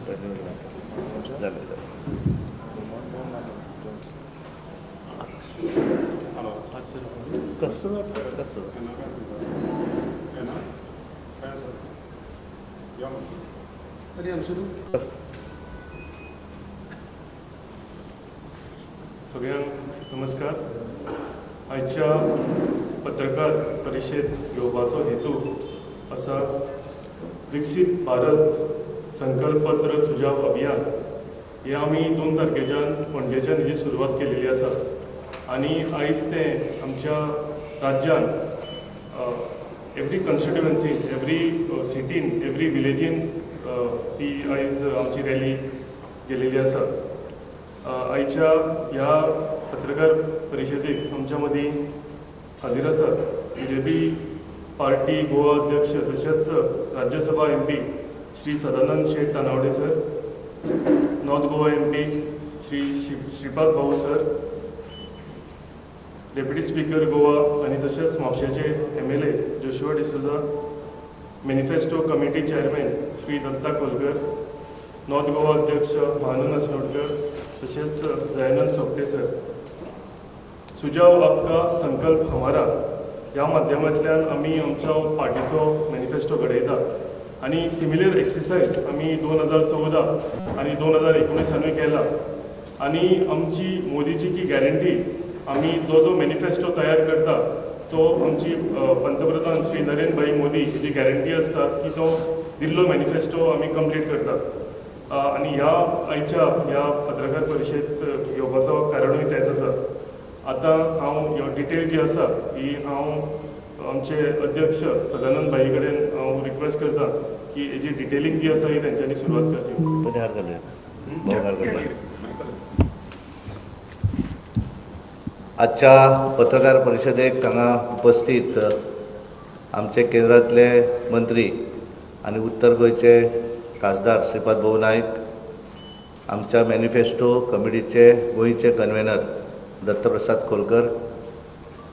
सगळ्यांक नमस्कार. आयच्या पत्रकार परिशद घेवपाचो हेतू आसा विकसीत भारत संकल्पपत्र सुजाव अभियान. हे आमी 2 तारखेच्यान पणजेच्यान हेची सुरवात केलेली आसा आनी आयज तें आमच्या राज्यान एवरी कॉन्स्टिट्युएन्सी, एवरी सिटीन, एवरी विलेजीन ती आयज आमची रॅली गेलेली आसा. आयच्या ह्या पत्रकार परिशदेक आमच्या मदीं हाजीर आसात BJP पार्टी गोवा अध्यक्ष तशेंच Rajya Sabha MP Shri Sadanand Shet Tanavade sir, north Goa MP Shri Shripad Bhau sir, deputy speaker Goa आनी तशेंच म्हापशेचे MLA Joshua D'Souza, manifesto committee chairman Shri Datta Kolkar, north Goa अध्यक्ष महानंद असनोडकर तशेंच दयानंद सोपटे सर. सुजाव आपका संकल्प हमारा ह्या माध्यमांतल्यान आमी आमच्या पार्टीचो मॅनिफेस्टो घडयतात आनी सिमिलर एक्सरसायज आमी 2014 आनी 2019 केला आनी आमची मोदीची की गॅरंटी आमी जो मॅनिफेस्टो तयार करता तो आमची पंतप्रधान श्री नरेंद्र भाई मोदी जी गॅरंटी आसता की तो दिल्लो मॅनिफेस्टो आमी कंप्लीट करतात. आनी ह्या आयच्या ह्या पत्रकार परिशद घेवपाचो कारणूय तेंच आसा. आतां हांव डिटेल जी आसा ही हांव आमचे अध्यक्ष सदानंद भाई कडेन हांव रिक्वेस्ट करता की हेजी डिटेलिंग जी आसा ही तेंच्यांनी सुरवात करची. आजच्या पत्रकार परिशदेक हांगा उपस्थित आमचे केंद्रांतले मंत्री आनी उत्तर गोंयचे खासदार श्रीपाद भाऊ नायक, आमच्या मॅनिफेस्टो कमिटीचे गोंयचे कन्वेनर दत्तप्रसाद खोलकर,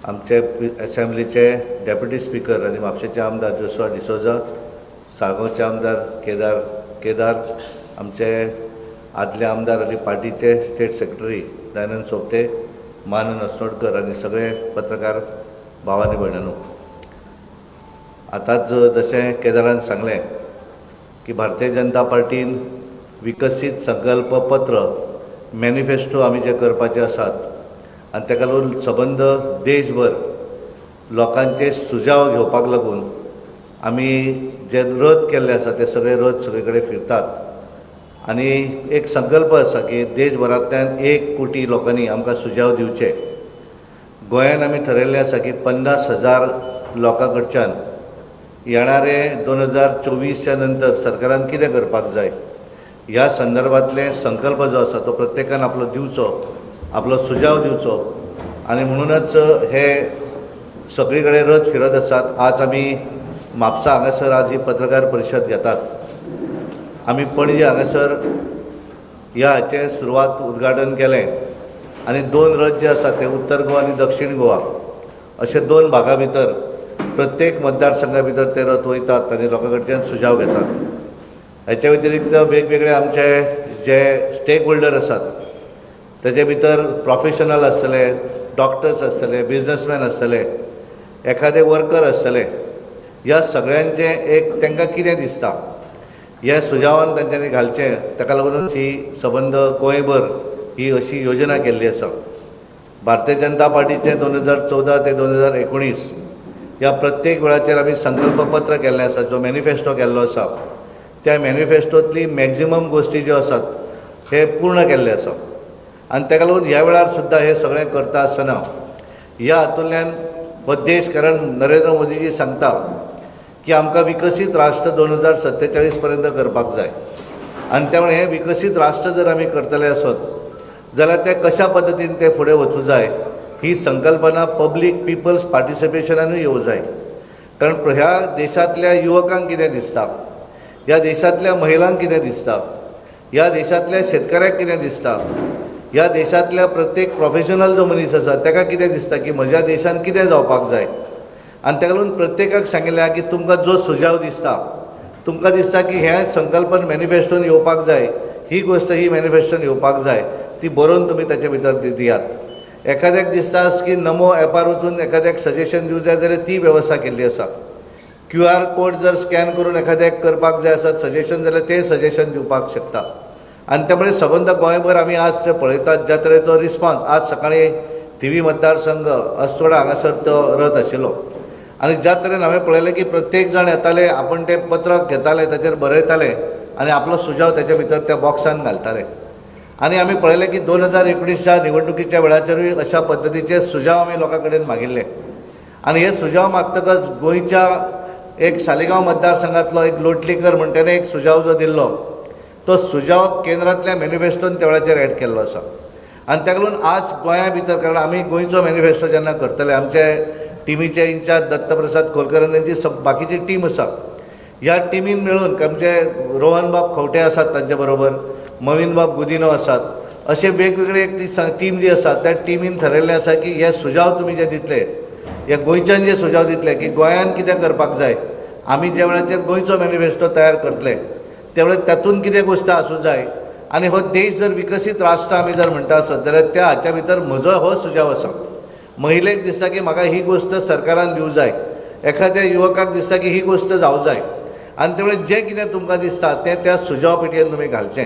आमचे असेंब्लीचे डेप्युटी स्पीकर आनी म्हापशेचे आमदार जोशुआ डिसोजा, साळगांवचे आमदार केदार, आमचे आदले आमदार आनी पार्टीचे स्टेट सेक्रेटरी दयानंद सोपटे, महानंद असनोडकर आनी सगळे पत्रकार भाव आनी भयणांनो. आतांच जशें केदारान सांगलें की भारतीय जनता पार्टीन विकसीत संकल्प पत्र मॅनिफेस्टो आमी जे करपाचे आसात आनी ताका लागून सबंद देशभर लोकांचे सुजाव घेवपाक लागून आमी जे रथ केल्ले आसा ते सगळे रथ सगळे कडेन फिरतात आनी एक संकल्प आसा की देशभरांतल्यान 1 कोटी लोकांनी आमकां सुजाव दिवचे. गोंयांत आमी ठरयल्लें आसा की 50,000 लोकां कडच्यान येणारे 2024च्या नंतर सरकारान कितें करपाक जाय ह्या संदर्भातले संकल्प जो आसा तो प्रत्येकान आपलो दिवचो, आपलो सुजाव दिवचो आनी म्हणूनच हे सगळे कडेन रथ फिरत आसात. आज आमी म्हापसा हांगासर आज ही पत्रकार परिशद घेतात. आमी पणजे हांगासर ह्या हाचें सुरवात उद्घाटन केलें आनी 2 रथ जे आसा ते उत्तर गोवा आनी दक्षिण गोवा अशे 2 भागां भितर प्रत्येक मतदारसंघा भितर ते रथ वयतात आनी लोकां कडच्यान सुजाव घेतात. हेच्या व्यतिरिक्त वेगवेगळे आमचे जे स्टेक होल्डर आसात तेजे भितर प्रोफेशनल आसतले, डॉक्टर्स आसतले, बिजनसमॅन आसतले, एखादे वर्कर आसतले, ह्या सगळ्यांचे एक तांकां कितें दिसता ह्या सुजावान तांच्यांनी घालचें. ताका लागूनच ही सबंद गोंयभर ही अशी योजना केल्ली आसा. भारतीय जनता पार्टीचे 2014 ते 2019 ह्या प्रत्येक वेळाचेर आमी संकल्पपत्र केल्लें आसा, जो मॅनिफेस्टो केल्लो आसा त्या मॅनिफेस्टोतली मॅक्झिमम गोश्टी ज्यो आसात हे पूर्ण केल्ले आसा आनी ताका लागून ह्या वेळार सुद्दां हे सगळें करता आसतना ह्या हातूंतल्यान हो देश, कारण नरेंद्र मोदीजी सांगता की आमकां विकसीत राष्ट्र 2047 पर्यंत करपाक जाय आनी त्यामुळे हे विकसीत राष्ट्र जर आमी करतले आसत जाल्यार ते कशा पद्दतीन ते फुडें वचूं जाय ही संकल्पना पब्लीक पिपल्स पार्टिसिपेशनानूय येवं जाय. कारण ह्या देशांतल्या युवकांक कितें दिसता, ह्या देशांतल्या महिलांक कितें दिसता, ह्या देशांतल्या शेतकऱ्याक कितें दिसता, ह्या देशांतल्या प्रत्येक प्रोफेशनल जो मनीस आसा ताका कितें दिसता की म्हज्या देशान कितें जावपाक जाय आनी ताका लागून प्रत्येकाक सांगिल्लें की तुमकां जो सुजाव दिसता तुमकां दिसता की हे संकल्पन मॅनिफेस्टोन येवपाक जाय, ही गोष्ट ही मॅनिफेस्टोन येवपाक जाय, ती बरोवन तुमी ताचे भितर दियात. एखाद्याक दिसता की नमो ॲपार वचून एखाद्याक सजेशन दिवं जाय जाल्यार ती वेवस्था केल्ली आसा. QR कोड जर स्कॅन करून एखाद्याक करपाक जाय आसत सजेशन जाल्यार तें सजेशन दिवपाक शकता. आनी त्यामुळे सबंद गोंयभर आमी आज ते पळयतात ज्या तरेचो रिस्पॉन्स. आज सकाळी थिवी मतदारसंघ अस्तोडा हांगासर तो रथ आशिल्लो आनी ज्या तरेन हांवें पळयलें की प्रत्येक जाण येताले, आपण तें पत्रक घेताले, ताचेर बरयताले आनी आपलो सुजाव ताचे भितर त्या बॉक्सान घालताले. आनी आमी पळयलें की 2019च्या निवडणुकीच्या वेळाचेरूय अशा पद्दतीचे सुजाव आमी लोकां कडेन मागिल्ले. आनी हे सुजाव मागतकच गोंयच्या एक सालिगांव मतदारसंघातलो एक लोटलीकर म्हणटेने एक सुजाव जो दिल्लो, तो सुजाव केंद्रांतल्या मॅनिफेस्टोन त्या वेळाचेर एड केल्लो आसा. आनी ताका लागून आज गोंया भितर, कारण आमी गोंयचो मॅनिफेस्टो जेन्ना करतले, आमचे टिमीचे इन्चार्ज दत्तप्रसाद खोलकर तांची बाकीची टीम आसा, ह्या टिमीन मेळून आमचे रोहन बाब खंवटे आसात, तांचे बरोबर मवीन बाब गुदिनो आसात, अशे वेगवेगळे एक टीम जी आसा त्या टिमीन थारायल्लें आसा की हे सुजाव तुमी जे दितले, हे गोंयच्यान जे सुजाव दितले की गोंयान कितें करपाक जाय, आमी ज्या वेळाचेर गोंयचो मॅनिफेस्टो तयार करतले त्या वेळार तातूंत कितें गोश्ट आसूं जाय. आनी हो देश जर विकसीत राष्ट्र आमी जर म्हणटा आसत जाल्यार त्या हाच्या भितर म्हजो हो सुजाव आसा. महिलेक दिसता की म्हाका ही गोश्ट सरकारान दिवं जाय, एखाद्या युवकाक दिसता की ही गोश्ट जावं जाय, आनी त्या वेळार जें कितें तुमकां दिसता तें त्या सुजाव पेटयेन तुमी घालचें,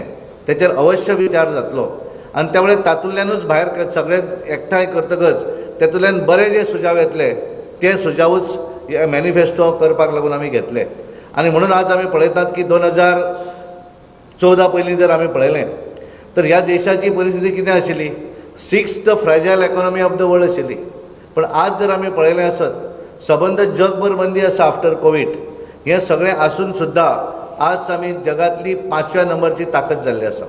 तेचेर अवश्य विचार जातलो. आनी त्या वेळार तातूंतल्यानूच भायर सगळे एकठांय करतकच तेतूंतल्यान बरे जे सुजाव येतले ते सुजावूच मॅनिफेस्टो करपाक लागून आमी घेतले. आनी म्हणून आज आमी पळयतात की 2014 पयलीं जर आमी पळयलें तर ह्या देशाची परिस्थिती कितें आशिल्ली, 6th fragile economy of the world आशिल्ली. पण आज जर आमी पळयलें आसत सबंद जगभर मंदी आसा आफ्टर कोवीड, हें सगळें आसून सुद्दां आज आमी जगांतली 5व्या नंबरची ताकद जाल्ली आसा.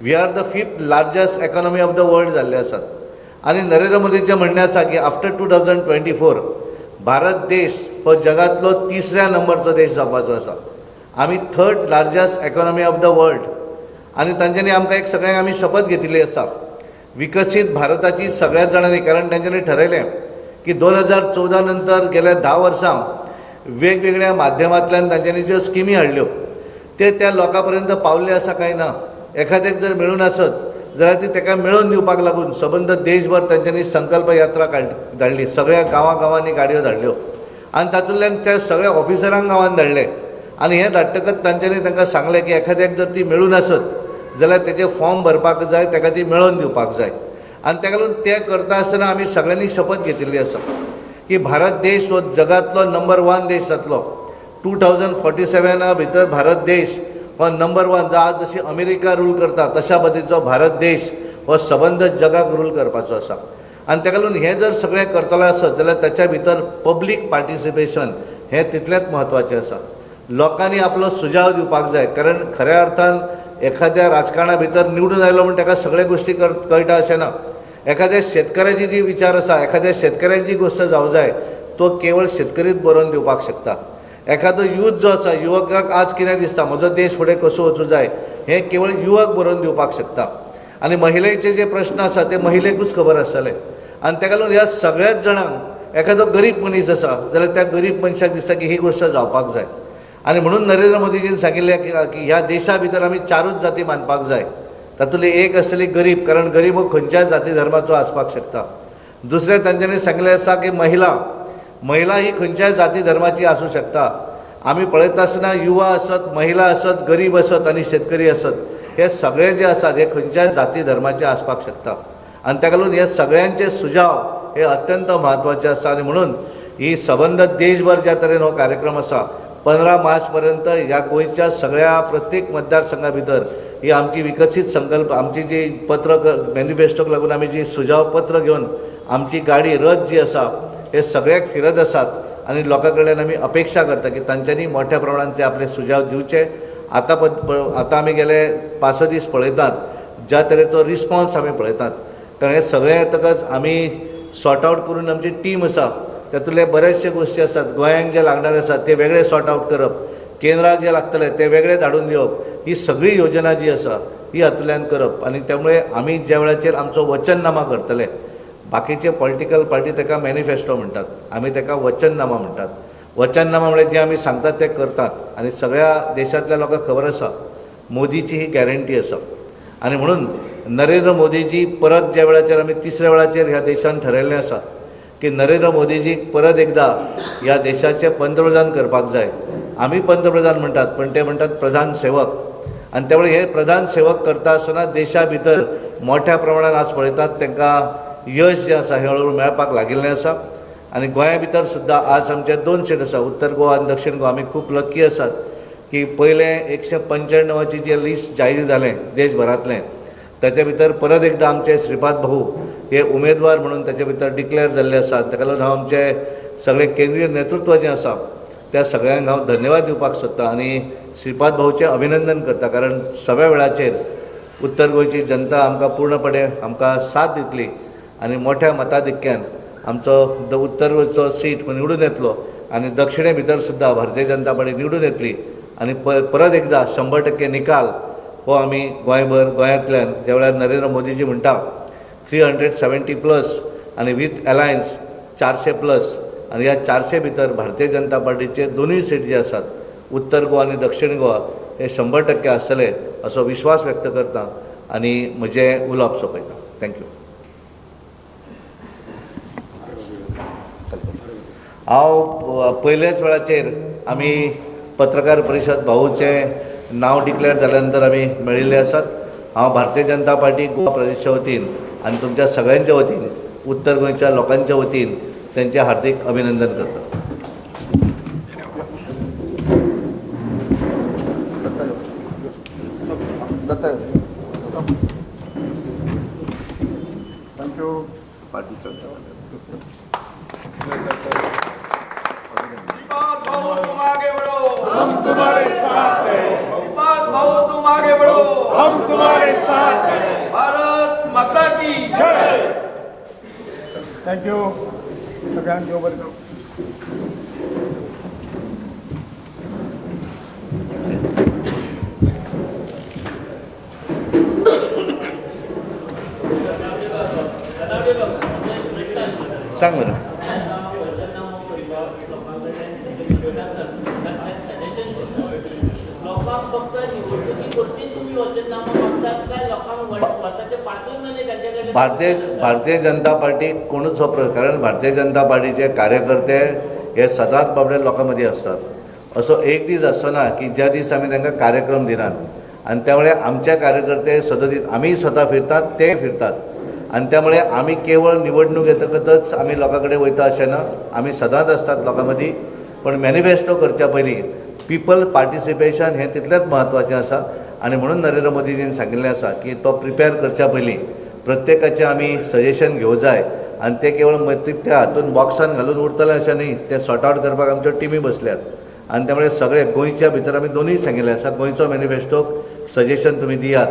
We are the 5th largest economy of the world जाल्ले आसात. आनी नरेंद्र मोदीचें म्हणणें आसा की आफ्टर 2024 भारत देश हो जगांतलो 3ऱ्या नंबरचो देश जावपाचो आसा. आमी 3rd largest economy of the world. आनी तांच्यांनी आमकां एक सगळ्यांक आमी शपथ घेतिल्ली आसा विकसीत भारताची सगळ्याच जाणांनी, कारण तांच्यांनी ठरयलें की 2014 नंतर गेल्या 10 वर्सां वेगवेगळ्या माध्यमांतल्यान तांच्यांनी ज्यो स्किमी हाडल्यो ते त्या लोकां पर्यंत पावल्ले आसा काय ना. एखाद्याक जर मेळून आसत जाल्यार ती ताका मेळोवन दिवपाक लागून सबंद देशभर तांच्यांनी संकल्प यात्रा धाडली, सगळ्या गांवांनी गाडयो धाडल्यो आनी तातूंतल्यान त्या सगळ्या ऑफिसरांक गांवांत धाडले. आनी हें धाडटकच तांच्यांनी तांकां सांगलें की एखाद्याक जर ती मेळून आसत जाल्यार तेजे फॉर्म भरपाक जाय, ताका ती मेळोवन दिवपाक जाय. आनी ताका लागून तें करता आसतना आमी सगळ्यांनी शपथ घेतिल्ली आसा की भारत देश हो जगांतलो नंबर 1 देश जातलो. 2047 भितर भारत देश हो नंबर 1, आज जशी अमेरिका रूल करता तशा पद्दतीचो भारत देश हो सबंद जगाक रूल करपाचो आसा. आनी ताका लागून हें जर सगळें करतलें आसत जाल्यार ताच्या भितर पब्लीक पार्टिसिपेशन हें तितलेंच म्हत्वाचें आसा. लोकांनी आपलो सुजाव दिवपाक जाय, कारण खऱ्या अर्थान एखाद्या राजकारणा भितर निवडून आयलो म्हण ताका सगळे गोश्टी कळटा अशें ना. एखाद्या शेतकाराची जी विचार आसा, एखाद्या शेतकाऱ्याक जी गोश्ट जावं जाय तो केवळ शेतकरीच बरोवन दिवपाक शकता. एखादो यूथ जो आसा, युवकाक आज कितें दिसता म्हजो देश फुडें कसो वचूं जाय हें केवळ युवक बरोवन दिवपाक शकता. आनी महिलेचे जे प्रश्न आसा ते महिलेकूच खबर आसतले. आनी ताका लागून ह्या सगळ्याच जाणांक एखादो गरीब मनीस आसा जाल्यार त्या गरीब मनशाक दिसता की ही गोश्ट जावपाक जाय. आनी म्हणून नरेंद्र मोदीजीन सांगिल्लें की ह्या देशा भितर आमी 4च जाती मानपाक जाय. तातूंतली एक आसली गरीब, कारण गरीब हो खंयच्याय जाती धर्माचो आसपाक शकता. दुसरें तांच्यांनी सांगिल्लें आसा की महिला ही खंयच्याय जाती धर्माची आसूं शकता. आमी पळयता आसतना युवा आसत, महिला आसत, गरीब आसत आनी शेतकरी आसत, हे सगळे जे आसात हे खंयच्याय जाती धर्माचे आसपाक शकता. आनी ताका लागून हे सगळ्यांचे सुजाव हे अत्यंत म्हत्वाचे आसा. आनी म्हणून ही सबंद देशभर ज्या तरेन हो कार्यक्रम आसा 15 मार्च पर्यंत ह्या गोंयच्या सगळ्या प्रत्येक मतदारसंघा भितर ही आमची विकसीत संकल्प, आमची जी पत्र मॅनिफेस्टोक लागून आमी जी सुजाव पत्र घेवन आमची गाडी रथ जी आसा हे सगळ्याक फिरत आसात. आनी लोकां कडल्यान आमी अपेक्षा करता की तांच्यांनी मोठ्या प्रमाणांत ते आपले सुजाव दिवचे. आतां आमी गेले 5 दीस पळयतात ज्या तरेचो रिस्पॉन्स आमी पळयतात, कारण हे सगळे येतकच आमी सॉर्ट आवट करून आमची टीम आसा तातूंतले बरेचशे गोश्टी आसात. गोंयांक जे लागणारे आसात ते वेगळे सॉर्ट आवट करप, केंद्राक जे लागतले ते वेगळे धाडून दिवप, ही सगळी योजना जी आसा ही हातूंतल्यान करप. आनी त्यामुळे आमी ज्या वेळाचेर आमचो वचननामा करतले, बाकीचे पॉलिटिकल पार्टी ताका मॅनिफेस्टो म्हणटात, आमी ताका वचननामा म्हणटात. वचननामा म्हणजे जे आमी सांगतात ते करतात आनी सगळ्या देशांतल्या लोकांक खबर आसा मोदीची ही गॅरंटी आसा आनी म्हणून नरेंद्र मोदीजी परत ज्या वेळाचेर आमी तिसऱ्या वेळाचेर ह्या देशान ठरयल्लें आसा की नरेंद्र मोदीजीक परत एकदा ह्या देशाचे पंतप्रधान करपाक जाय. आमी पंतप्रधान म्हणटात पण ते म्हणटात प्रधान सेवक आनी त्यामुळे हे प्रधान सेवक करता आसतना देशा भितर मोठ्या प्रमाणात आज पळयतात तांकां यश जें आसा हें हळूहळू मेळपाक लागिल्लें आसा आनी गोंया भितर सुद्दां आज आमचे 2 सीट आसा उत्तर गोवा आनी दक्षिण गोवा. आमी खूब लकी आसात की पयले 195ची जे लिस्ट जाहीर जालें देशभरांतलें ताचे भितर परत एकदा आमचे श्रीपाद भाऊ हे उमेदवार म्हणून ताचे भितर डिक्लेअर जाल्ले आसात. ताका लागून हांव आमचे सगळे केंद्रीय नेतृत्व जें आसा त्या सगळ्यांक हांव धन्यवाद दिवपाक सोदतां आनी श्रीपाद भाऊचें अभिनंदन करता कारण सगळ्या वेळाचेर उत्तर गोंयची जनता आमकां पूर्णपणे आमकां साथ दितली आनी मोठ्या मताधिक्यान आमचो उत्तर गोंयचो सीट निवडून येतलो आनी दक्षिणे भितर सुद्दां भारतीय जनता पार्टी निवडून येतली आनी परत एकदा 100% निकाल हो आमी गोंयभर गोंयांतल्यान ज्या वेळार नरेंद्र मोदीजी म्हणटा 370+ आनी वीथ अलायन्स 400+ आनी ह्या 400 भितर भारतीय जनता पार्टीचे दोनूय सीट जे आसात उत्तर गोवा आनी दक्षिण गोवा हे 100% आसतले असो विश्वास व्यक्त करता आनी म्हजें उलोवप सोंपयता. थँक्यू. हांव पयलेच वेळाचेर आमी पत्रकार परिशद भाऊचें नांव डिक्लेअर जाल्या नंतर आमी मेळिल्ले आसात. हांव भारतीय जनता पार्टी गोवा प्रदेशाच्या वतीन आनी तुमच्या सगळ्यांच्या वतीन उत्तर गोंयच्या लोकांच्या वतीन त्यांचे हार्दिक अभिनंदन करता. थँक्यू. हम तुम्हारे साथ हैं. विपास भाऊ तुम आगे बढ़ो. हम तुम्हारे साथ हैं. भारत माता की जय. थँक्यू. सगळ्यांक देव बरें करूं. सांग बरं. भारतीय जनता पार्टी कोणूच कारण भारतीय जनता पार्टीचे कार्यकर्ते हे सदांच बाबडे लोकां मदीं असतात. असो एक दीस आसना की ज्या दीस आमी तांकां कार्यक्रम दिनात आनी त्यामुळे आमचे कार्यकर्ते सदतीत आमी स्वता फिरतात ते फिरतात आनी त्यामुळे आमी केवळ निवडणूक येतकच आमी लोकां कडेन वयता अशें ना. आमी सदांच आसतात लोकां मदीं पण मॅनिफेस्टो करच्या पयलीं पीपल पार्टिसिपेशन हें तितलेंच म्हत्वाचें आसा आनी म्हणून नरेंद्र मोदीजीन सांगिल्लें आसा की तो प्रिपेर करच्या पयलीं प्रत्येकाचें आमी सजेशन घेवं जाय आनी ते केवळ त्या हातून बॉक्सान घालून उरतलें अशें न्ही. ते सॉर्ट आवट करपाक आमच्यो टिमी बसल्यात आनी त्यामुळे सगळे गोंयच्या भितर आमी दोनूय सांगिल्लें आसा गोंयचो मॅनिफेस्टोक सजेशन तुमी दियात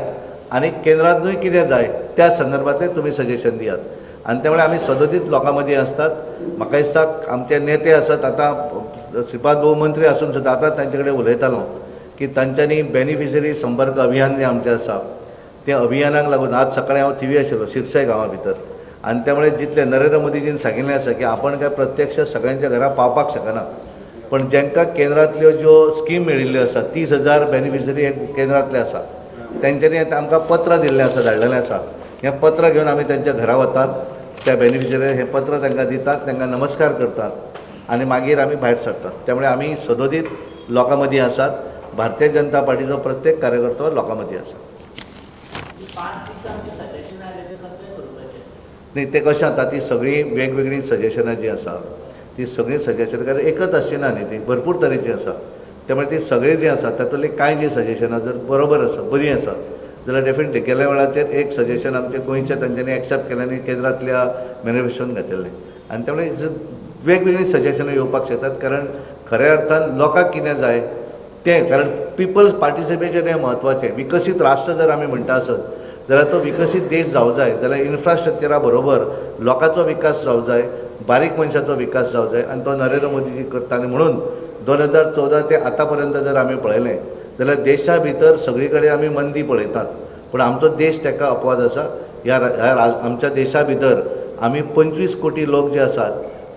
आनी केंद्रांतूय कितें जाय त्या संदर्भांतलें तुमी सजेशन दियात आनी त्यामुळे आमी सदतीत लोकां मदीं आसतात. म्हाका दिसता आमचे नेते आसात आतां श्रीपाद भाऊ मंत्री आसून सुद्दां आतां तांचे कडेन उलयतालो की तांच्यांनी बेनिफिशरी संपर्क अभियान जें आमचें आसा तें अभियानाक लागून आज सकाळीं हांव थिवी आशिल्लो शिरसाय गांवा भितर आनी त्यामुळे जितले नरेंद्र मोदीजीन सांगिल्लें आसा की आपण काय प्रत्यक्ष सगळ्यांच्या घरा पावपाक शकना पण जेंकां केंद्रांतल्यो ज्यो स्कीम मेळिल्ल्यो आसा 30,000 बेनिफिशरी हे केंद्रांतले आसा तेंच्यांनी आमकां पत्र दिल्लें आसा धाडलेलें आसा. हें पत्र घेवन आमी तेंच्या घरा वतात त्या बेनिफिशरी हें पत्र तांकां दितात तांकां नमस्कार करतात आनी मागीर आमी भायर सरतात. त्यामुळे आमी सदोदीत लोकां मदीं आसात. भारतीय जनता पार्टीचो प्रत्येक कार्यकर्तो लोकां मदीं आसा. न्ही ते कशें जाता ती सगळीं वेगवेगळीं सजेशनां जीं आसा ती सगळीं सजेशन कारण एकच आसची ना न्ही ती भरपूर तरेची आसा. त्यामुळे ती सगळीं जीं आसा तातूंतली कांय जीं सजेशनां जर बरोबर आसा बरीं आसा जाल्यार डेफिनेटली गेल्या वेळाचेर एक सजेशन आमचें गोंयचें तांच्यांनी एक्सेप्ट केलें आनी केंद्रांतल्या मॅनिफेस्टोन घातिल्लें आनी त्यामुळे वेगवेगळीं सजेशनां येवपाक शकतात कारण खऱ्या अर्थान लोकांक कितें जाय तें कारण पिपल्स पार्टिसिपेशन हें म्हत्वाचें. विकसीत राष्ट्र जर आमी म्हणटा आसत जाल्यार तो विकसीत देश जावं जाय जाल्यार इन्फ्रास्ट्रक्चरा बरोबर लोकांचो विकास जावं जाय बारीक मनशाचो विकास जावं जाय आनी तो नरेंद्र मोदीजी करता आनी म्हणून 2014 ते आतां पर्यंत जर आमी पळयलें जाल्यार देशा भितर सगळी कडेन आमी मंदी पळयतात पूण आमचो देश ताका अपवाद आसा. ह्या आमच्या देशा भितर आमी 25 कोटी लोक जे आसात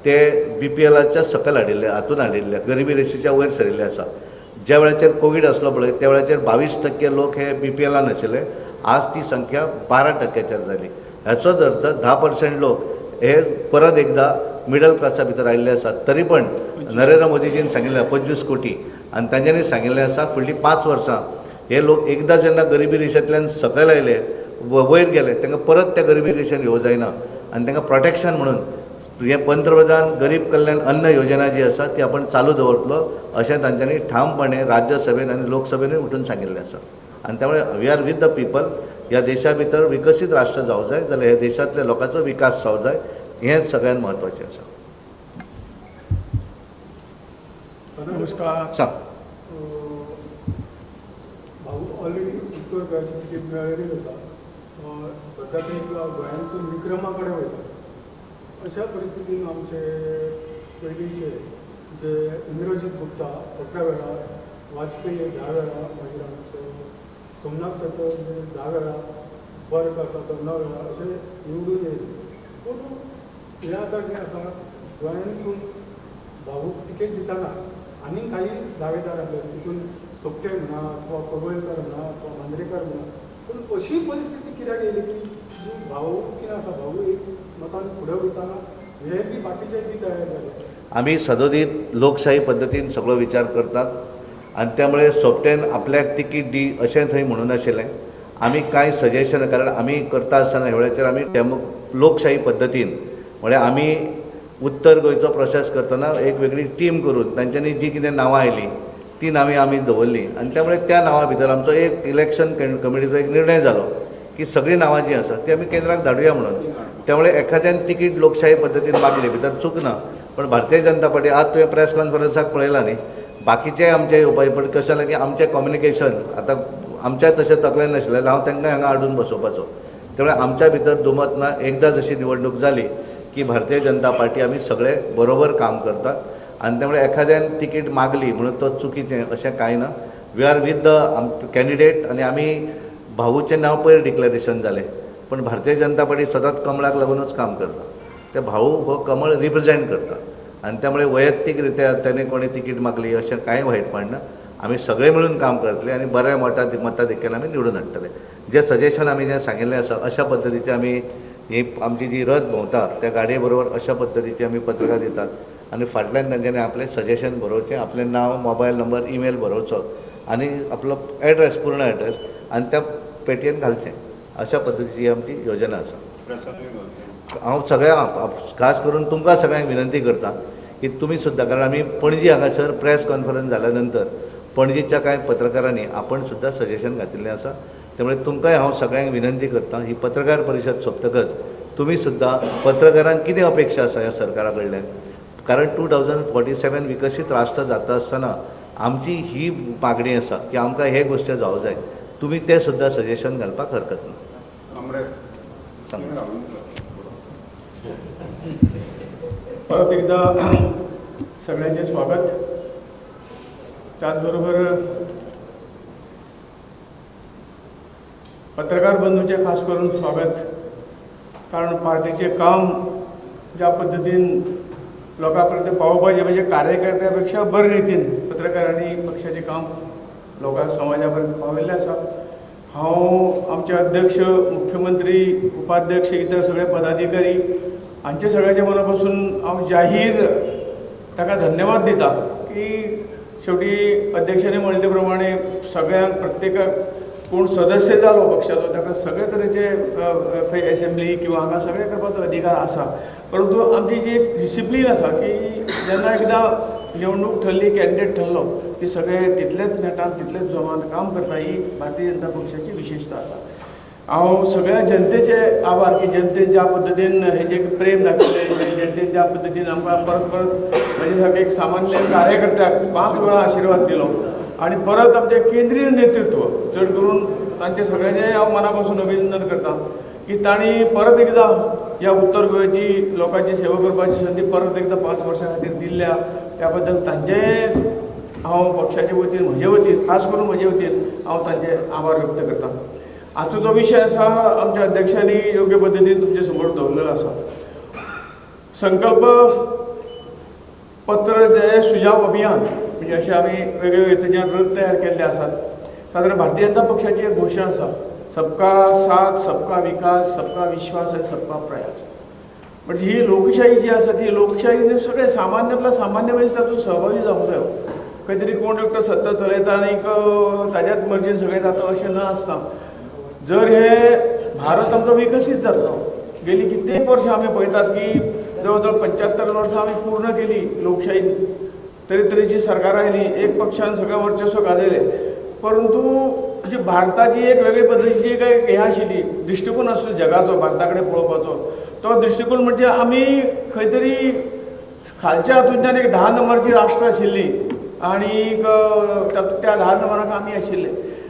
ते BPLच्या सकल हाडिल्ले, हातून हाडिल्ले, गरिबी रेशेच्या वयर सरिल्ले आसा. ज्या वेळाचेर कोविड आसलो पळय त्या वेळाचेर 22% लोक हे BPLान आशिल्ले. आज ती संख्या 12%चेर जाली. हाचोच अर्थ 10% लोक हे परत एकदा मिडल क्लासा भितर आयिल्ले आसात. तरी पण नरेंद्र मोदीजीन सांगिल्लें 25 कोटी आनी तांच्यांनी सांगिल्लें आसा फुडलीं 5 वर्सां हे लोक एकदा जेन्ना गरिबी रेशेंतल्यान सकयल आयले वयर गेले तांकां परत त्या गरिबी रेशेन येवं जायना आनी तांकां प्रोटेक्शन म्हणून हे पंतप्रधान गरीब कल्याण अन्न योजना जी आसा ती आपण चालू दवरतलो अशें तांच्यांनी ठामपणे राज्यसभेन आनी लोकसभेनूय उठून सांगिल्लें आसा. आनी त्यामुळे we are with the people. ह्या देशा भितर विकसीत राष्ट्र जावं जाय जाल्यार ह्या देशांतल्या लोकांचो विकास जावं जाय हें सगळ्यांत म्हत्वाचें आसा. नमस्कार. सांग. भाऊ ऑलरेडी उत्तर गोंयची टिकेट मेळिल्ली आसा. सध्या ती गोंयांतसून विक्रमा कडेन वयता. अशा परिस्थितीन आमचे पयलींचे जे इंद्रजीत गुप्ता 11 वेळा, वाजपेयी 10 वेळा, मागीर आमचो सोमनाथ चटर्जी 10 वेळा, फर्क आसा तो 9 वेळा अशे निवडून येयले. पूण हे आतां कितें आसा गोंयांतसून भाऊक तिकेट दितना आनी काही दावेदार आसले तितून सोपटे म्हणा किंवा कोगोळकर म्हणा किंवा मांद्रेकर म्हणा. पूण अशी परिस्थिती कित्याक येयली की जी भाऊ कितें आसा भाऊ एक मतान फुडें वयताना हे बी बाकीचे बी तयार जाले. आमी सदोदीत लोकशाही पद्दतीन सगळो विचार करतात आनी त्यामुळे सोपटेन आपल्याक तिकीट दी अशें थंय म्हणून नाशिल्लें. आमी कांय सजेशन कारण आमी करता आसतना ह्या वेळाचेर आमी लोकशाही पद्दतीन म्हळ्यार आमी उत्तर गोंयचो प्रोसेस करतना एक वेगळी टीम करून तांच्यांनी जी कितें नांवां आयलीं ती नांवी आमी दवरलीं आनी त्यामुळे त्या नांवा भितर आमचो एक इलेक्शन कमिटीचो एक निर्णय जालो की सगळीं नांवां जीं आसा ती आमी केंद्राक धाडुया म्हणून. त्यामुळे एखाद्यान तिकीट लोकशाही पद्दतीन मागली भितर चूक ना. पण भारतीय जनता पार्टी आज तुवें प्रेस कॉन्फरन्साक पळयलां न्ही बाकीचे आमचे येवपाचे पण कशें जालें की आमचें कम्युनिकेशन आतां आमच्या तशें तकलेन नाशिल्लें हांव तांकां हांगा हाडून बसोवपाचो. त्यामुळे आमच्या भितर दुमत ना. एकदां जशी निवडणूक जाली की भारतीय जनता पार्टी आमी सगळे बरोबर काम करतात आनी त्यामुळे एखाद्यान तिकीट मागली म्हणून तो चुकीचें अशें कांय ना. We are with the candidate आनी आमी भाऊचें नांव पयर डिक्लेरेशन जालें पण भारतीय जनता पार्टी सदांच कमळाक लागूनच काम करता. ते भाऊ हो कमळ रिप्रेझेंट करता आनी त्यामुळे वैयक्तीक रित्या त्याने कोणी तिकीट मागली अशें कांय वायटपण ना. आमी सगळे मिळून काम करतले आनी बऱ्या मताधिक्यान आमी निवडून हाडटले. जे सजेशन आमी जें सांगिल्लें आसा अशा पद्दतीचें आमी ही आमची जी रथ भोंवता त्या गाडये बरोबर अशा पद्दतीची आमी पत्रकां दितात आनी फाटल्यान तांच्यांनी आपलें सजेशन बरोवचें, आपलें नांव, मोबायल नंबर, ईमेल बरोवचो आनी आपलो एड्रेस, पूर्ण एड्रेस आनी त्या पेटयेन घालचें. अशा पद्दतीची आमची योजना आसा. हांव सगळ्यांक खास करून तुमकां सगळ्यांक विनंती करता की तुमी सुद्दां कारण आमी पणजी हांगासर प्रेस कॉन्फरन्स जाल्या नंतर पणजीच्या कांय पत्रकारांनी आपण सुद्दां सजेशन घातिल्लें आसा. त्यामुळे तुमकांय हांव सगळ्यांक विनंती करता ही पत्रकार परिशद सोंपतकच तुमी सुद्दां पत्रकारांक कितें अपेक्षा आसा ह्या सरकारा कडल्यान कारण 2047 विकसीत राष्ट्र जाता आसतना आमची ही मागणी आसा की आमकां हे गोश्टी जावं जाय. तुमी ते सुद्दां सजेशन घालपाक हरकत ना. परत एकदा सगळ्यांचे स्वागत. त्याचबरोबर पत्रकार बंधूचे खास करून स्वागत. कारण पार्टीचे काम ज्या पद्धतीन लोकांपर्यंत पावोवपाचें म्हणजे कार्यकर्त्यापेक्षा बरे रितीन पत्रकारांनी पक्षाचें काम लोकांक समाजापर्यंत पावयल्लें आसा. हांव आमचे अध्यक्ष, मुख्यमंत्री, उपाध्यक्ष, इतर सगळे पदाधिकारी हांचे सगळ्यांच्या मना पासून हांव जाहीर ताका धन्यवाद दिता की शेवटी अध्यक्षांनी म्हणिल्ले प्रमाणे सगळ्यांक प्रत्येकाक कोण सदस्य जालो पक्षाचो ताका सगळे तरेचे खंय एसेंब्ली किंवा हांगा सगळे करपाचो अधिकार आसा. परंतु आमची जी एक डिसिप्लीन आसा की जेन्ना एकदां निवडणूक ठरली, कॅन्डिडेट ठरलो की सगळे तितलेच नेटान तितलेच जोमान काम करता ही भारतीय जनता पक्षाची विशेषता आसा. हांव सगळ्या जनतेचे आभार की जनतेन ज्या पद्दतीन हेजे प्रेम दाखयलें, जनतेन ज्या पद्दतीन आमकां परत परत म्हजे सारके एक सामान्य कार्यकर्त्याक 5 वेळा आशिर्वाद दिलो आणि परत आमचे केंद्रीय नेतृत्व चड करून तांचे सगळ्यांचे हांव मना पासून अभिनंदन करता की तांणी परत एकदां ह्या उत्तर गोंयची लोकांची सेवा करपाची संदी परत एकदां 5 वर्सां खातीर दिल्ल्या त्या बद्दल तांचे हांव पक्षाचे वतीन म्हजे वतीन खास करून म्हजे वतीन हांव तांचे आभार व्यक्त करता. आजचो जो विशय आसा आमच्या अध्यक्षांनी योग्य पद्दतीन तुमचे समोर दवरलेलो आसा. संकल्प पत्र जे सुजाव अभियान म्हणजे असे आम्ही वेगवेगळे तेजेर रथ तयार केल्ले आसात. सादारण भारतीय जनता पक्षाची एक घोशणा आसा, सबका साथ, सबका विकास, सबका विश्वास आणि सबका प्रयास. म्हणजे ही लोकशाही जी आसा ती लोकशाही सगळे सामान्यातला सामान्य मनीस तातूंत सहभागी जावंक जायो. खंय तरी कोण एकटो सत्ता चलयता आनी ताज्याच मर्जीन सगळें जाता अशें न आसता. जर हे भारत आमचो विकसीत जातलो, गेली कित्येक वर्सां आमी पळयतात की जवळ जवळ 75 वर्सां आमी पूर्ण केली लोकशाही, तरेतरेची सरकार आयली, एक पक्षान सगळें वर्चस्व गाजयलें. परंतु जी भारताची एक वेगळी पद्दतीची काय हे आशिल्ली दृश्टिकोन आसलो जगाचो भारता कडेन पळोवपाचो, तो दृश्टिकोन म्हणजे आमी खंय तरी खालच्या हातूंतल्यान एक 10 नंबरची राष्ट्र आशिल्ली आणि त्या 10 नंबराक आमी आशिल्ले.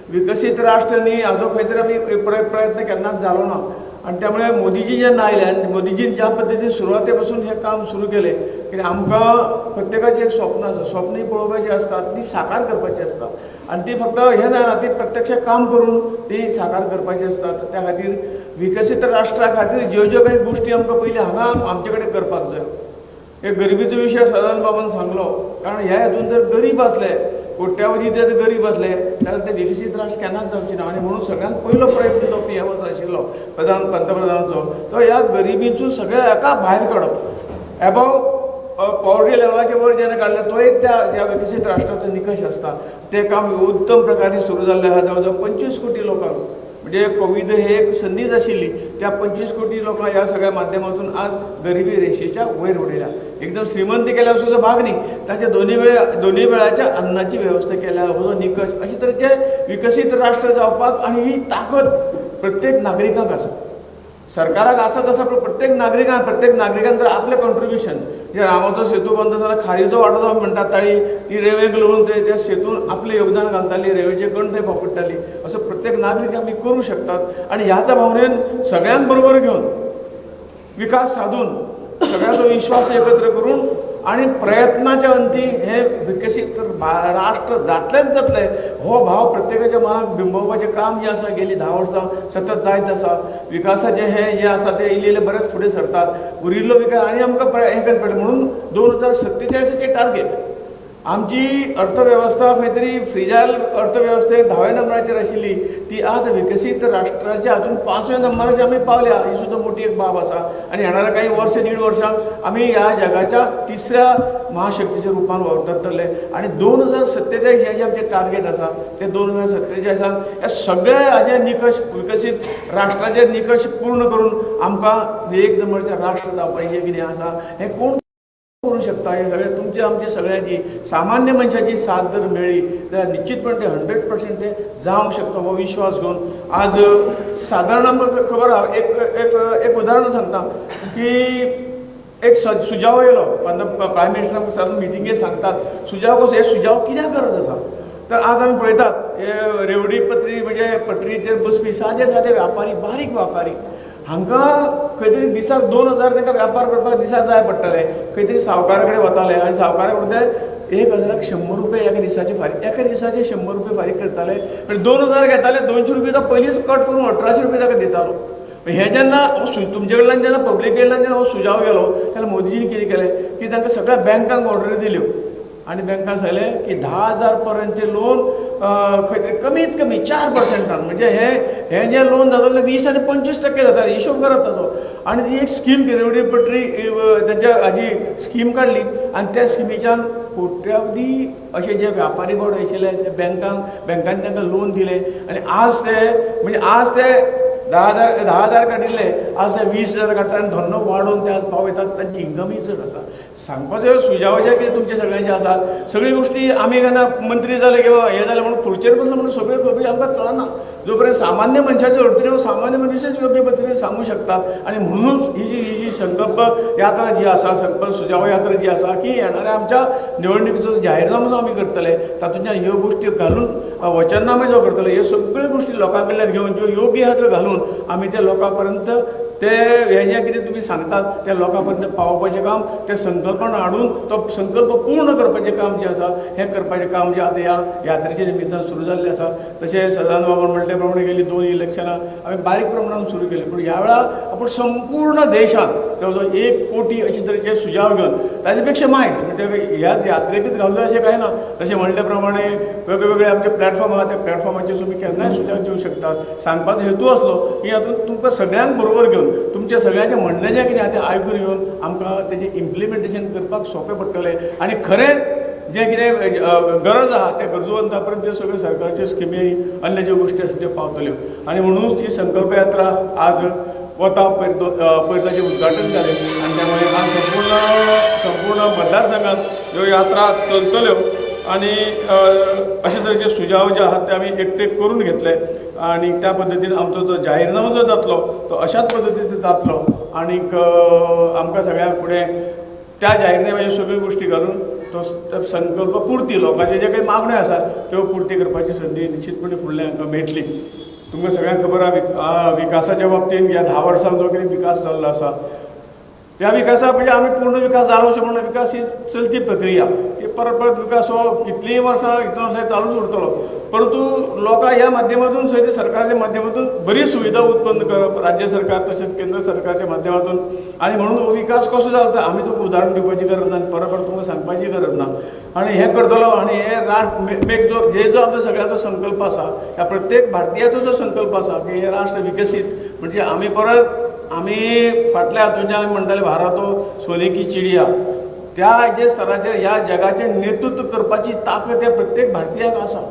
विकसीत राष्ट्र न्ही हाजो खंय तरी आमी प्रयत्न केन्नाच जालो ना. आणि त्यामुळे मोदीजी जेन्ना आयले आनी मोदीजीन ज्या पद्दतीन सुरवाते पासून हे काम सुरू केले की आमकां प्रत्येकाचें एक स्वप्न आसा, स्वप्न पळोवपाची आसतात, ती साकार करपाची आसता. आणि ती फक्त हे जायना, ती प्रत्यक्ष काम करून ती साकार करपाची आसतात. त्या खातीर विकसीत राष्ट्रा खातीर ज्यो ज्यो काही गोष्टी आमकां पयलीं हांगा आमचे कडेन करपाक जाय. एक गरिबीचो विशय सदानंद बाबान सांगलो, कारण ह्या हातून जर गरीब आसले, कोट्यावधी जर गरीब आसले जाल्यार ते विकसीत राष्ट्र केन्नाच जावचें ना. आनी म्हणून सगळ्यात पयलो प्रयत्न जो पी एम आशिल्लो पंतप्रधानाचो, तो ह्या गरिबीचो सगळ्या हाका भायर काडप. एबाव पॉवर्टी लेवलाचे वर जेन्ना काडले तो एक त्या विकसीत राष्ट्राचो निकश आसता. ते काम उत्तम प्रकारे सुरू जाल्लें आहा. जवळ जवळ 25 कोटी लोकांक, म्हणजे कोविड हे एक संदीच आशिल्ली, त्या 25 कोटी लोकांक ह्या सगळ्या माध्यमातून आज गरिबी रेशेच्या वयर उडयल्या. एकदम श्रीमंती केल्या असो भाग न्ही, ताचे दोन्ही वेळाच्या अन्नाची वेवस्था केल्या हो निकष. अशे तरेचे विकसीत राष्ट्र जावपाक आनी ही ताकद प्रत्येक नागरिकांक आसा. सरकाराक आसा तसा प्रत्येक नागरिकान जर आपलें कॉन्ट्रिब्युशन, जे रामाचो सेतू बंद जाल्यार खारीचो वांटो जो म्हणटात ताळी ती रेवेक लावून त्या सेतून आपलें योगदान घालताली, रेवेचे गण थंय पडटाली, असो प्रत्येक नागरीक आमी करूं शकतात. आनी ह्याच भावनेन सगळ्यांक बरोबर घेवन विकास साधून सगळ्यांचो विश्वास एकत्र करून आणि प्रयत्नाच्या अंती हे विकसीत राष्ट्र जातलेंच जातलें हो भाव प्रत्येकाच्या मनाक बिंबोवपाचें काम जें आसा गेली 10 वर्सां सतत जायत आसा. विकासाचे हे जे आसा ते इल्ले बरेच फुडें सरतात. उरिल्लो विकास आनी आमकां हें करचें पडटा. म्हणून 2047 टार्गेट आमची अर्थवेवस्था खंय तरी फ्रिजायल अर्थवेवस्थेक 10व्या नंबराचेर आशिल्ली, ती आज विकसीत राष्ट्राच्या हातून 5व्या नंबराचेर आमी पावल्या. ही सुद्दां मोठी एक बाब आसा. आनी येणाऱ्या काही वर्ष 1.5 वर्सांक आमी ह्या जगाच्या 3ऱ्या महाशक्तीच्या रूपान वावरतले. आनी 2047 हे जे आमचे टार्गेट आसा ते 2047 हे सगळे हाजे निकश विकसीत राष्ट्राचे निकश पूर्ण करून आमकां 1 नंबरचें राष्ट्र जावपाचें कितें आसा हे कोण करू शकता. हे सगळे तुमचे आमचे सगळ्यांची सामान्य मनशाची साथ जर मेळ्ळी जाल्यार निश्चितपणे ते 100% ते जावंक शकता हो विश्वास घेवन आज सादारण आमकां खबर आहा. एक उदाहरण सांगता की एक सुजाव येयलो प्रायम मिनिस्टरान मिटिंगेक सांगतात सुजाव कसो, हे सुजाव कित्याक गरज आसा. तर आज आमी पळयतात हे रेवडी म्हणजे पटरीचेर बसपी सादे व्यापारी, बारीक व्यापारी, हांकां खंय तरी दिसाक 2000 तांकां वेपार करपाक दिसाक जाय पडटले. खंय तरी सावकारा कडेन वताले आनी सावकारा कडेन 1000 रुपये एका दिसाचे फारीक, एका दिसाचे 100 रुपये फारीक करताले. 2000 घेताले, 200 रुपये तो पयलींच कट करून 1800 रुपये ताका दितालो. हे जेन्ना तुमचे कडल्यान जेन्ना पब्लीक कडल्यान जेन्ना हो सुजाव गेलो तेन्ना मोदीजीन कितें केलें की तांकां सगळ्या बँकांक ऑर्डरी दिल्यो आनी बँकान सांगलें की 10,000 पर्यंतचे लोन खंय तरी कमीत कमी 4% म्हणजे हे जे लोन जाताले 20 आनी 25% जाताले. हिशोब करात ताचो. आनी ती एक स्कीम रेवडी पटरी तेच्या हाजी स्कीम काडली आनी त्या स्किमीच्यान कोट्यावधी अशे जे व्यापारी बोर्ड आशिल्ले ते बँकांनी तांकां लोन दिले. आनी आज ते 10,000 काडिल्ले आज ते 20,000 काडटा आनी धंदो वाडोवन ते आज पावयतात. तांची इन्कमूय चड आसा. सांगपाचें सुजावाचें कितें तुमचे सगळ्यांचे आसात. सगळी गोश्टी आमी केन्ना मंत्री जाले किंवा हे जाले म्हणून खुर्चेर बसलो म्हणून सगळ्यो खबरी आमकां कळना. जो पर्यंत सामान्य मनशाचे अडचणी सामान्य मनशाच योग्य पद्दतीन सांगू शकतात. आनी म्हणूनच ही जी संकल्प यात्रा जी आसा, संकल्प सुजाव यात्रा जी आसा की येणाऱ्या आमच्या निवडणुकीचो जाहीरनामो जो आमी करतले तातूंतल्यान ह्यो गोश्टी घालून वचननामे जो करतले ह्यो सगळ्यो गोश्टी लोकां कडल्यान घेवन ज्यो योग्य आहा त्यो घालून आमी त्या लोकां पर्यंत ते हे जें कितें तुमी सांगतात तें लोकां पर्यंत पावोवपाचें काम, तें संकल्पना हाडून तो संकल्प पूर्ण करपाचें काम जें आसा हें करपाचें काम जें आतां ह्या यात्रेच्या निमित्तान सुरू जाल्लें आसा. तशें सदानंद बाबान म्हटले प्रमाणे गेली 2 इलेक्शनां आमी बारीक प्रमाणान सुरू केली, पूण ह्या वेळार आपूण संपूर्ण देशांत जवळ 1 कोटी अशे तरेचे सुजाव घेवन ताचे पेक्षा मायज म्हणजे ह्याच यात्रेकच घालता अशें कांय ना. तशें म्हटल्या प्रमाणे वेगवेगळे आमचे प्लॅटफॉर्म आहा त्या प्लॅटफॉर्माचेर तुमी केन्नाय सुजाव दिवंक शकतात. सांगपाचो हेतू असलो की हातूंत तुमकां सगळ्यांक बरोबर घेवन तुमच्या सगळ्यांचें म्हणणें जें कितें आहा तें आयकून घेवन आमकां तेजें इम्प्लिमेंटेशन करपाक सोंपें पडटलें आनी खरेंच जें कितें गरज आहा त्या गरजवंता पर्यंत त्यो सगळ्यो सरकारच्यो स्किमी अन्य ज्यो गोश्टी आसा त्यो पावतल्यो. आनी म्हणून ही संकल्प यात्रा आज वता पयरताचें उद्घाटन जालें आनी त्यामुळे आज संपूर्ण मतदारसंघात ह्यो यात्रा चलतल्यो आनी अशे तरेचे सुजाव जे आहात ते आमी एकटे करून घेतले आनी त्या पद्दतीन आमचो जो जाहीरनामो जो जातलो तो अशाच पद्दतीन जातलो आनीक आमकां सगळ्यांक फुडें त्या जाहीरनाम्याच्यो सगळ्यो गोश्टी घालून तो संकल्प पुर्ती लोकांचे जे काही मागण्यो आसात त्यो पुर्ती करपाची संदी निश्चितपणे फुडल्या हांकां मेळटली. तुमकां सगळ्यांक खबर आहा विकासाच्या बाबतींत ह्या 10 वर्सांत जो कितें विकास जाल्लो आसा त्या विकासा म्हणजे आमी पूर्ण विकास जालो अशें म्हणून विकास ही चलती प्रक्रिया की परत परत विकास हो कितलींय वर्सां हितून अशें चालूच उरतलो. परंतु लोकांक ह्या माध्यमातून सगळे सरकारच्या माध्यमातून बरी सुविधा उत्पन्न करप राज्य सरकार तसेच केंद्र सरकारच्या माध्यमातून आनी म्हणून हो विकास कसो जाता आमी तुका उदाहरण दिवपाची गरज ना परत परत तुमकां सांगपाची गरज ना. आनी हें करतलो आनी हे मेक जो आमचो सगळ्यांचो संकल्प आसा ह्या प्रत्येक भारतीयाचो जो संकल्प आसा की हे राष्ट्र विकसीत म्हणजे आमी फाटल्या हातूंतल्यान म्हणटाले भारत हो सोने की चिडिया त्या हेजे स्तराचेर ह्या जगाचें नेतृत्व करपाची ताकद त्या प्रत्येक भारतीयाक आसा.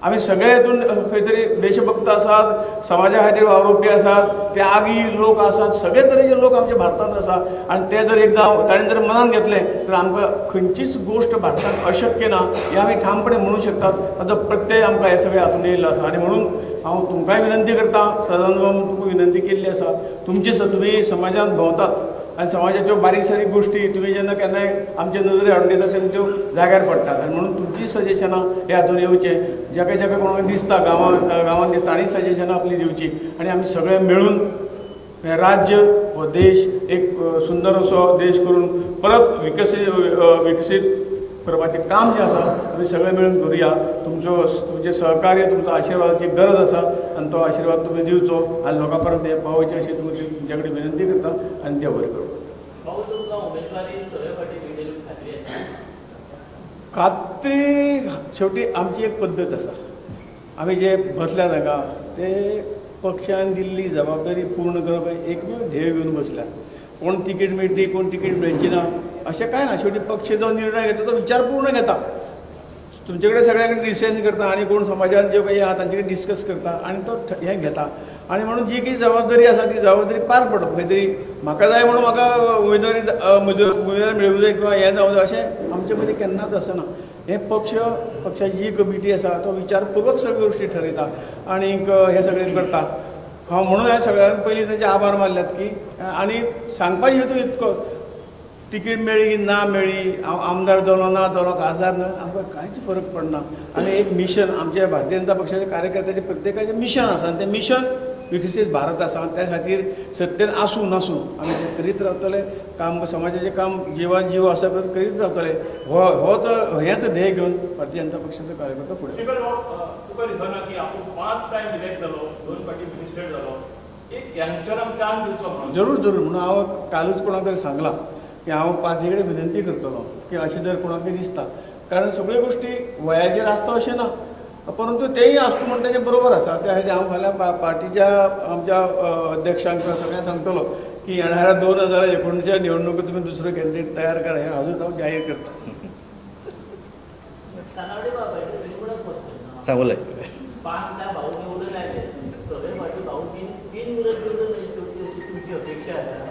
आमी सगळे हितून खंय तरी देशभक्त आसात समाजा खातीर वावुरपी आसात त्यागी लोक आसात सगळे तरेचे लोक आमच्या भारतांत आसा आनी ते जर एकदां ताणें जर मनान घेतलें तर आमकां खंयचीच गोश्ट भारतांत अशक्य ना हें आमी ठामपणे म्हणूंक शकतात. ताचो प्रत्यय आमकां हे सगळे हातून येयल्लो आसा आनी म्हणून हांव तुमकांय विनंती करता सदानंद बाबा तुमकां विनंती केल्ली आसा तुमी समाजांत भोंवतात आनी समाजाच्यो बारीक सारीक गोश्टी तुमी जेन्ना केन्नाय आमचे नदरे हाडून दितात तेन्ना त्यो जाग्यार पडटात आनी म्हणून तुमची सजेशनां हे हातून येवचें जेका कोणाक दिसता गांवांत दिसता आनी सजेशनां आपली दिवची आनी आमी सगळे मेळून हे राज्य हो देश एक सुंदर असो देश करून परत विकसीत करपाचें काम जें आसा आमी सगळे मेळून करुया. तुमचें सहकार्य तुमचो आशिर्वादाची गरज आसा आनी तो आशिर्वाद तुमी दिवचो आनी लोकां पर्यंत हें पावोवचें अशी तुमचे कडेन विनंती करता आनी देव बरें करूं. खात्री शेवटी आमची एक पद्दत आसा आमी जे बसल्यात हांगा ते पक्षान दिल्ली जबाबदारी पूर्ण करप एकमेव ध्येय घेवन बसल्यात. कोण तिकीट मेळटली कोण तिकीट मेळची ना अशें कांय ना. शेवटी पक्ष जो निर्णय घेता तो विचारपूर्ण घेता तुमचे कडेन सगळ्यां कडेन डिस्कशन करता आनी कोण समाजान जे काही आहा तांचे कडेन डिस्कस करता आनी तो हें घेता आनी म्हणून जी कितें जबाबदारी आसा ती जबाबदारी पार पडप खंय तरी म्हाका जाय म्हणून म्हाका उमेदवारी मेळूंक जाय किंवा हें जावं जाय अशें आमचे मदीं केन्नाच आसना. हे पक्षाची जी कमिटी आसा तो विचारपूर्वक सगळ्यो गोश्टी ठरयता आनीक हें सगळें करता. हांव म्हणून हांवें सगळ्यांत पयलीं ताचे आभार मानल्यात की आनी सांगपाचें हेतू इतको तिकीट मेळ्ळी की ना मेळ्ळी हांव आमदार जालो ना जालो खासदार ना आमकां कांयच फरक पडना. आनी एक मिशन आमच्या भारतीय जनता पक्षाच्या कार्यकर्त्याचें प्रत्येकाचें मिशन आसा आनी तें मिशन विकसीत भारत आसा आनी त्या खातीर सत्तेन आसूं नासूं आमी तें करीत रावतले. काम समाजाचें काम जिवान जीव आसा पर्यंत करीत रावतले. हेंच ध्येय घेवन भारतीय जनता पक्षाचो कार्यकर्तो फुडें. तुका दिसना की आपूण 5 टायम इलेक्ट जालो 2 फावटी मिनिस्टर जालो एक यंगस्टरांक चान्स दिवचो म्हणून जरूर म्हणून हांव कालच कोणाक तरी सांगलां की हांव पार्टी कडेन विनंती करतलो की अशें जर कोणाकय दिसता कारण सगळ्यो गोश्टी वयाचेर आसता अशें ना परंतु तेही आसता म्हणटा तेजें बरोबर आसा. त्या खातीर हांव फाल्यां पार्टीच्या आमच्या अध्यक्षांक सगळ्यांक सांगतलो की येणाऱ्या 2019च्या निवडणुकीत तुमी दुसरो कॅन्डिडेट तयार करा हें आजूच हांव जाहीर करता. सांगूले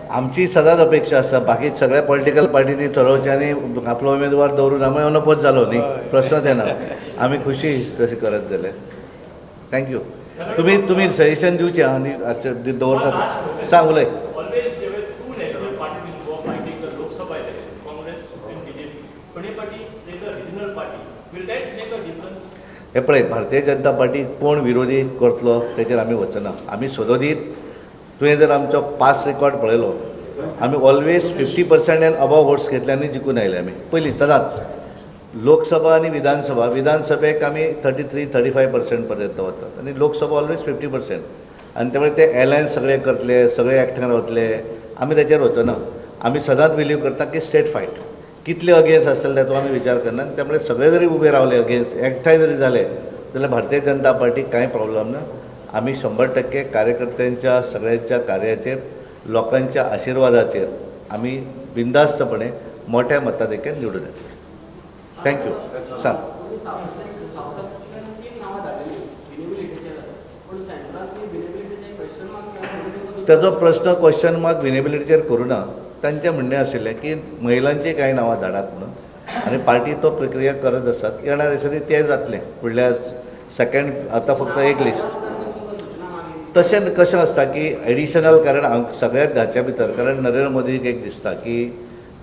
आमची सदांच अपेक्षा आसता बाकी सगळ्या पॉलिटिकल पार्टींनी ठरवचें आनी आपलो उमेदवार दवरून आमी अनपोज जालो न्ही प्रश्नच येना. आमी खुशी तशें करत जाल्यार थँक्यू. तुमी सजेशन दिवचें आनी दवरतात सांग उलय. हे पळय भारतीय जनता पार्टी कोण विरोधी करतलो तेचेर आमी वचना. आमी सदोदीत तुवें जर आमचो पास रेकॉर्ड पळयलो आमी ऑलवेज 50% एंड अबव वोट्स घेतल्यानी जिखून आयले आमी पयलीं सदांच लोकसभा आनी विधानसभेक आमी 33-35% पर्यंत वतात आनी लोकसभा ऑलवेज 50% आनी त्यामुळे ते एलायन्स सगळे करतले सगळे एकठांय रावतले आमी तेचेर वचना आमी सदांच बिलीव करता की स्टेट फायट कितले अगेन्स्ट आसतले ताचो आमी विचार करना त्यामुळे सगळे जरी उबे रावले अगेन्स्ट एकठांय जरी जाले जाल्यार भारतीय जनता पार्टीक कांय प्रॉब्लेम ना आमी 100% कार्यकर्त्यांच्या सगळ्यांच्या कार्याचेर लोकांच्या आशिर्वादाचेर आमी बिंदास्तपणे मोठ्या मताधिक्यान निवडून येतले थँक्यू सांग ताजो प्रश्न क्वेश्चन मार्क विनेबिलिटीचेर करूं ना तांचें म्हणणें आशिल्लें की महिलांची कांय नांवां धाडात म्हणून आनी पार्टी तो प्रक्रिया करत आसात येणाऱ्या दिसांनी तें जातलें फुडल्या सेकंड आतां फक्त एक लिस्ट तशें कशें आसता की एडिशनल कारण सगळ्यात धाच्या भितर कारण नरेंद्र मोदीक एक दिसता की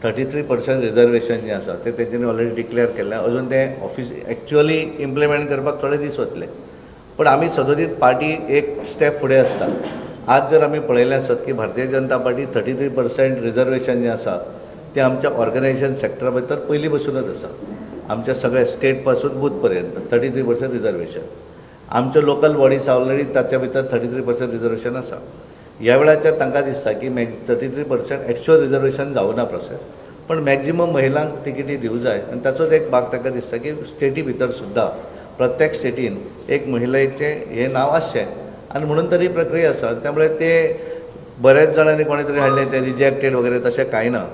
33% रिजर्वेशन जें आसा तें तेंच्यांनी ऑलरेडी डिक्लेअर केल्लें अजून तें ऑफिस एक्चुअली इम्प्लिमेंट करपाक थोडे दीस वतले पण आमी सदोदीत पार्टी एक स्टेप फुडें आसता आज जर आमी पळयलें आसत की भारतीय जनता पार्टी 33% रिजर्वेशन जें आसा तें आमच्या ऑर्गनायझेशन सेक्टरा भितर पयलीं बसूनच आसा आमच्या सगळ्या स्टेट पासून बूथ पर्यंत 33% रिजर्वेशन आमच्यो लोकल बॉडीज ऑलरेडी ताच्या भितर 33% रिजर्वेशन आसा ह्या वेळाचेर तांकां दिसता की 33% एक्चुअल रिजर्वेशन जावना प्रोसेस पण मॅक्झिमम महिलांक तिकेटी दिवं जाय आनी ताचोच एक भाग ताका दिसता की स्टेटी भितर सुद्दां प्रत्येक स्टेटीन एक महिलेचें हें नांव आसचें आनी म्हणून तरी प्रक्रिया आसा त्यामुळे ते बरेच जाणांनी कोणी तरी हाडलें तें रिजेक्टेड वगैरे तशें कांय ना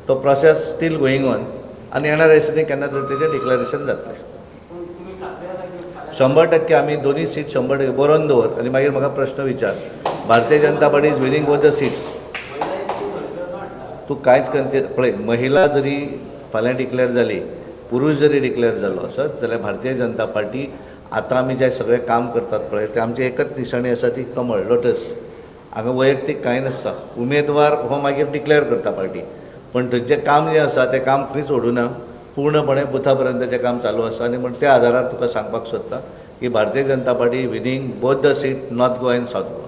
तो प्रोसेस स्टील गोईंग ऑन आनी येणाऱ्या दिसांनी केन्ना तरी तेजें डिक्लरेशन जातलें 100% आमी दोनूय सीट 100% बरोवन दवर आनी मागीर म्हाका प्रश्न विचार Bharatiya Janata Party is winning both the seats तूं कांयच पळय महिला जरी फाल्यां डिक्लेअर जाली पुरुश जरी डिक्लेअर जालो आसत जाल्यार भारतीय जनता पार्टी आतां आमी जें सगळें काम करतात पळय तें आमची एकच निशाणी आसा ती कमळ लोटस हांगा वैयक्तीक कांय नासता उमेदवार हो मागीर डिक्लेअर करता पार्टी पण थंयचें काम जें आसा तें काम खंयच सोडूना पूर्णपणे बुथा पर्यंतचें काम चालू आसा आनी म्हण त्या आदारार तुका सांगपाक सोदता की Bharatiya Janata Party winning both the seat north Goa आनी सावथ गोवा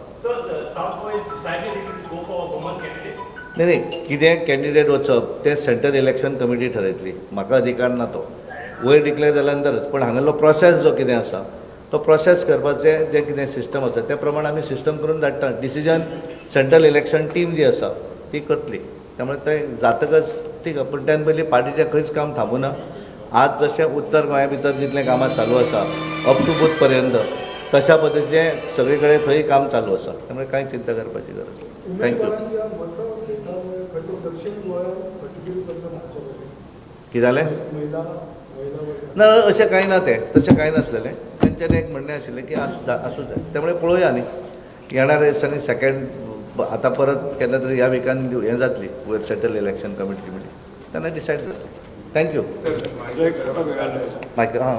नाही कितें कॅन्डिडेट वचप तें सेंट्रल इलेक्शन कमिटी ठरयतली म्हाका अधिकार ना तो वयर डिक्लेअर जाल्या नंतरच पण हांगालो प्रोसेस जो कितें आसा तो प्रोसेस करपाचें जें कितें सिस्टम आसा त्या प्रमाणे आमी सिस्टम करून धाडटा डिसिजन सेंट्रल इलेक्शन टीम जी आसा ती करतली त्यामुळे तें जातकच ठीक आहे पण त्यान पयलीं पार्टीचें खंयच काम थांबूना आज जशें उत्तर गोंया भितर जितलें कामां चालू आसा अप टू बूथ पर्यंत तशा पद्दतीचें सगळे कडेन थंय काम चालू आसा त्यामुळे कांय चिंता करपाची गरज ना थँक्यू कितें जालें ना अशें कांय ना तें तशें कांय नासलेलें तेंच्यांनी एक म्हणणें आशिल्लें की आसूं जाय त्यामुळे पळोवया न्ही येणाऱ्या दिसांनी सेकंड आतां परत केन्ना तरी ह्या विकान हें जातली वयर सेंट्रल इलेक्शन कमिटी तेन्ना डिसायड जातली थँक्यू हां